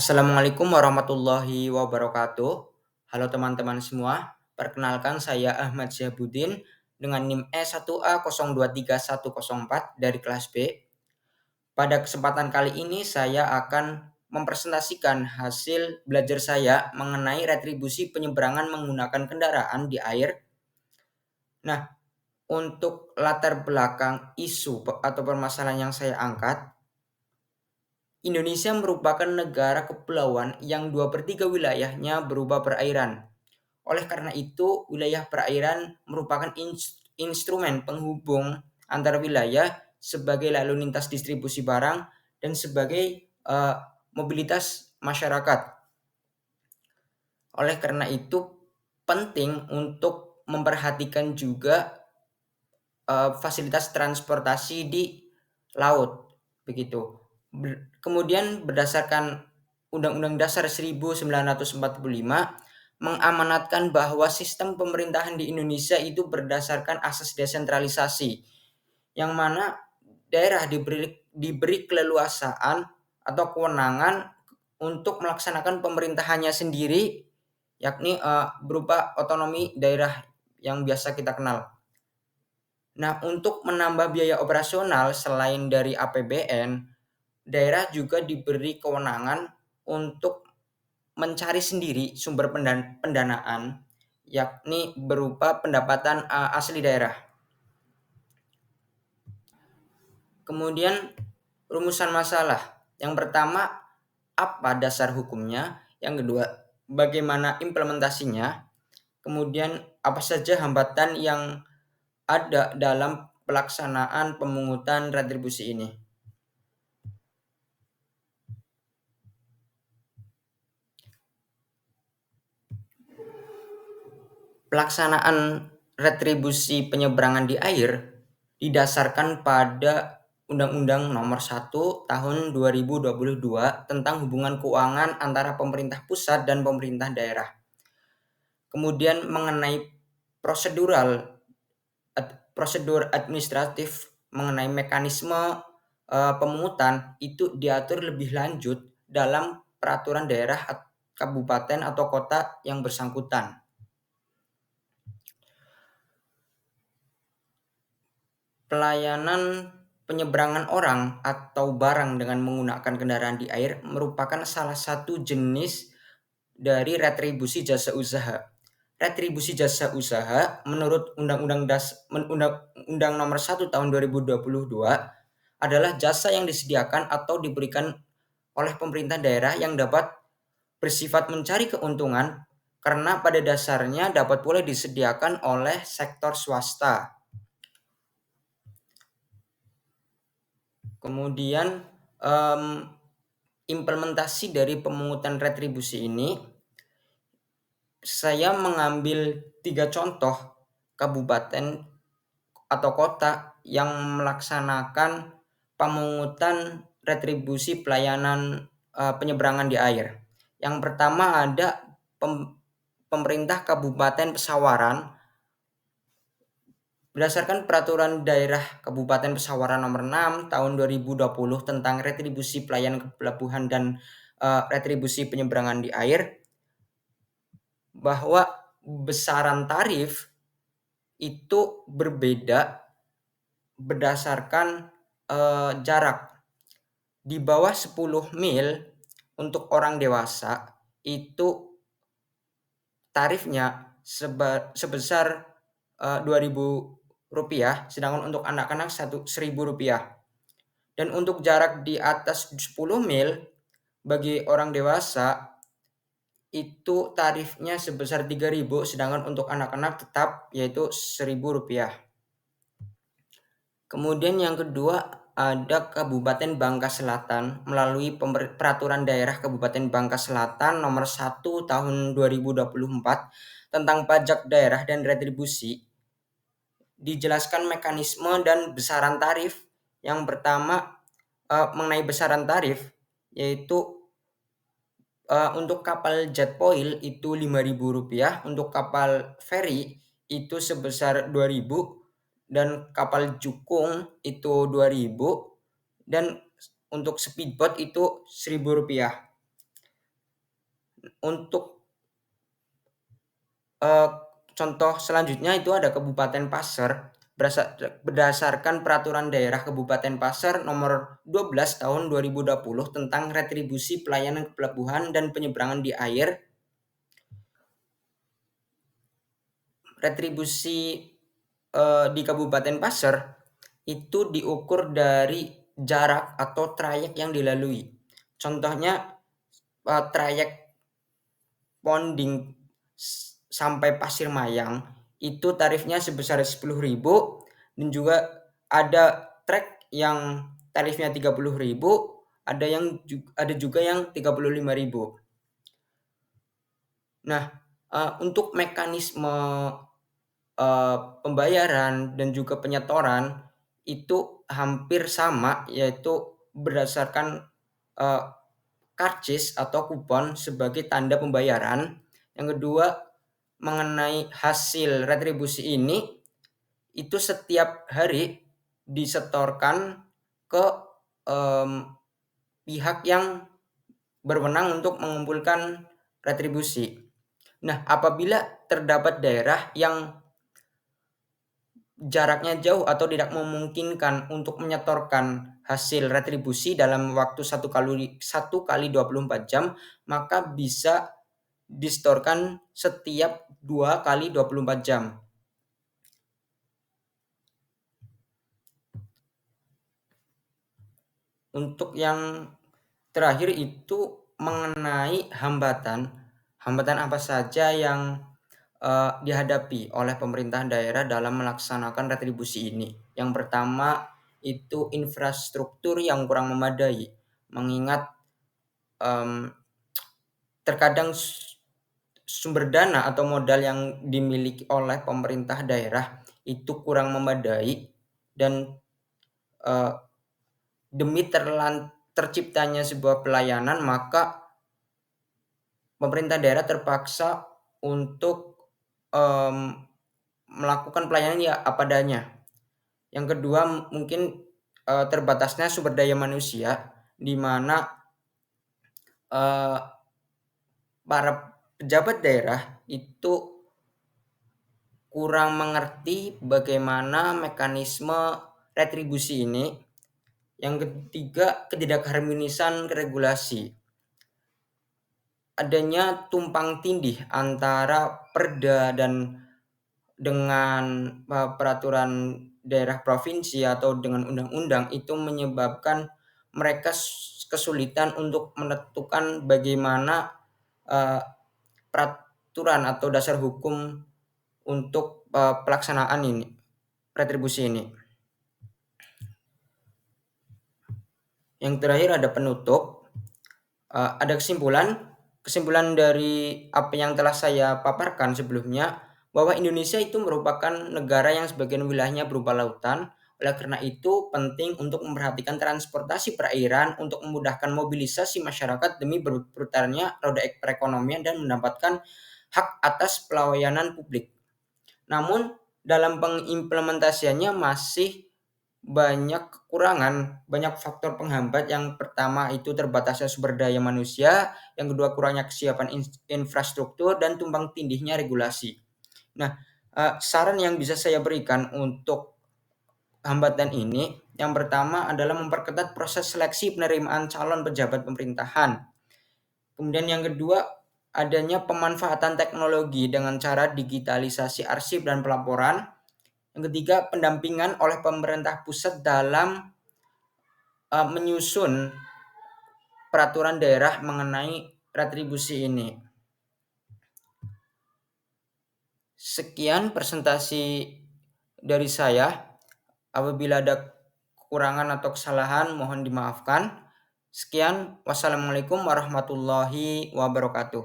Assalamualaikum warahmatullahi wabarakatuh. Halo teman-teman semua, perkenalkan saya Ahmad Syahbudin dengan NIM E1A023104 dari kelas B. Pada kesempatan kali ini saya akan mempresentasikan hasil belajar saya mengenai retribusi penyeberangan menggunakan kendaraan di air. Nah, untuk latar belakang isu atau permasalahan yang saya angkat, Indonesia merupakan negara kepulauan yang 2/3 wilayahnya berupa perairan. Oleh karena itu, wilayah perairan merupakan instrumen penghubung antar wilayah sebagai lalu lintas distribusi barang dan sebagai mobilitas masyarakat. Oleh karena itu, penting untuk memperhatikan juga fasilitas transportasi di laut, begitu. Kemudian berdasarkan Undang-Undang Dasar 1945 mengamanatkan bahwa sistem pemerintahan di Indonesia itu berdasarkan asas desentralisasi, yang mana daerah diberi keleluasaan atau kewenangan untuk melaksanakan pemerintahannya sendiri, yakni berupa otonomi daerah yang biasa kita kenal. Nah, untuk menambah biaya operasional selain dari APBN, daerah juga diberi kewenangan untuk mencari sendiri sumber pendanaan, yakni berupa pendapatan asli daerah. Kemudian rumusan masalah. Yang pertama, apa dasar hukumnya? Yang kedua, bagaimana implementasinya? Kemudian apa saja hambatan yang ada dalam pelaksanaan pemungutan retribusi ini? Pelaksanaan retribusi penyeberangan di air didasarkan pada Undang-Undang Nomor 1 Tahun 2022 tentang hubungan keuangan antara pemerintah pusat dan pemerintah daerah. Kemudian mengenai prosedur administratif mengenai mekanisme pemungutan itu diatur lebih lanjut dalam peraturan daerah, kabupaten atau kota yang bersangkutan. Pelayanan penyeberangan orang atau barang dengan menggunakan kendaraan di air merupakan salah satu jenis dari retribusi jasa usaha. Retribusi jasa usaha menurut Undang Nomor 1 Tahun 2022 adalah jasa yang disediakan atau diberikan oleh pemerintah daerah yang dapat bersifat mencari keuntungan karena pada dasarnya dapat pula disediakan oleh sektor swasta. Kemudian implementasi dari pemungutan retribusi ini, saya mengambil 3 contoh kabupaten atau kota yang melaksanakan pemungutan retribusi pelayanan penyeberangan di air. Yang pertama ada pemerintah Kabupaten Pesawaran. Berdasarkan Peraturan Daerah Kabupaten Pesawaran Nomor 6 Tahun 2020 tentang retribusi pelayanan pelabuhan dan retribusi penyeberangan di air, bahwa besaran tarif itu berbeda berdasarkan jarak. Di bawah 10 mil untuk orang dewasa itu tarifnya sebesar Rp2.000, sedangkan untuk anak-anak Rp1.000. Dan untuk jarak di atas 10 mil bagi orang dewasa itu tarifnya sebesar Rp3.000, sedangkan untuk anak-anak tetap yaitu Rp1.000. Kemudian yang kedua ada Kabupaten Bangka Selatan melalui Peraturan Daerah Kabupaten Bangka Selatan Nomor 1 Tahun 2024 tentang pajak daerah dan retribusi. Dijelaskan mekanisme dan besaran tarif. Yang pertama mengenai besaran tarif, yaitu untuk kapal jet foil itu Rp5.000, untuk kapal feri itu sebesar Rp2.000, dan kapal jukung itu Rp2.000, dan untuk speedboat itu Rp1.000. Untuk contoh selanjutnya itu ada Kabupaten Pasir, berdasarkan Peraturan Daerah Kabupaten Pasir Nomor 12 Tahun 2020 tentang retribusi pelayanan pelabuhan dan penyeberangan di air. Retribusi di Kabupaten Pasir itu diukur dari jarak atau trayek yang dilalui. Contohnya trayek Ponding sampai Pasir Mayang itu tarifnya sebesar 10.000, dan juga ada trek yang tarifnya 30.000, ada juga yang 35.000. Nah, untuk mekanisme pembayaran dan juga penyetoran itu hampir sama, yaitu berdasarkan karcis atau kupon sebagai tanda pembayaran. Yang kedua, mengenai hasil retribusi ini, itu setiap hari disetorkan ke pihak yang berwenang untuk mengumpulkan retribusi. Nah, apabila terdapat daerah yang jaraknya jauh atau tidak memungkinkan untuk menyetorkan hasil retribusi dalam waktu 1 kali 24 jam, maka bisa disetorkan setiap 2 kali 24 jam. Untuk yang terakhir itu mengenai hambatan apa saja yang dihadapi oleh pemerintah daerah dalam melaksanakan retribusi ini. Yang pertama itu infrastruktur yang kurang memadai, mengingat terkadang sumber dana atau modal yang dimiliki oleh pemerintah daerah itu kurang memadai, dan demi terciptanya sebuah pelayanan, maka pemerintah daerah terpaksa untuk melakukan pelayanan ya apa adanya. Yang kedua mungkin terbatasnya sumber daya manusia, di mana para pejabat daerah itu kurang mengerti bagaimana mekanisme retribusi ini. Yang ketiga, ketidakharmonisan regulasi. Adanya tumpang tindih antara perda dan dengan peraturan daerah provinsi atau dengan undang-undang, itu menyebabkan mereka kesulitan untuk menentukan bagaimana peraturan atau dasar hukum untuk pelaksanaan ini, retribusi ini. Yang terakhir ada penutup. Ada kesimpulan dari apa yang telah saya paparkan sebelumnya, bahwa Indonesia itu merupakan negara yang sebagian wilayahnya berupa lautan. Oleh karena itu penting untuk memperhatikan transportasi perairan untuk memudahkan mobilisasi masyarakat demi berputarnya roda perekonomian dan mendapatkan hak atas pelayanan publik. Namun dalam pengimplementasiannya masih banyak kekurangan, banyak faktor penghambat. Yang pertama itu terbatasnya sumber daya manusia, yang kedua kurangnya kesiapan infrastruktur, dan tumpang tindihnya regulasi. Nah, saran yang bisa saya berikan untuk hambatan ini, yang pertama adalah memperketat proses seleksi penerimaan calon pejabat pemerintahan. Kemudian yang kedua, adanya pemanfaatan teknologi dengan cara digitalisasi arsip dan pelaporan. Yang ketiga, pendampingan oleh pemerintah pusat dalam menyusun peraturan daerah mengenai retribusi ini. Sekian presentasi dari saya. Apabila ada kekurangan atau kesalahan mohon dimaafkan. Sekian, wassalamualaikum warahmatullahi wabarakatuh.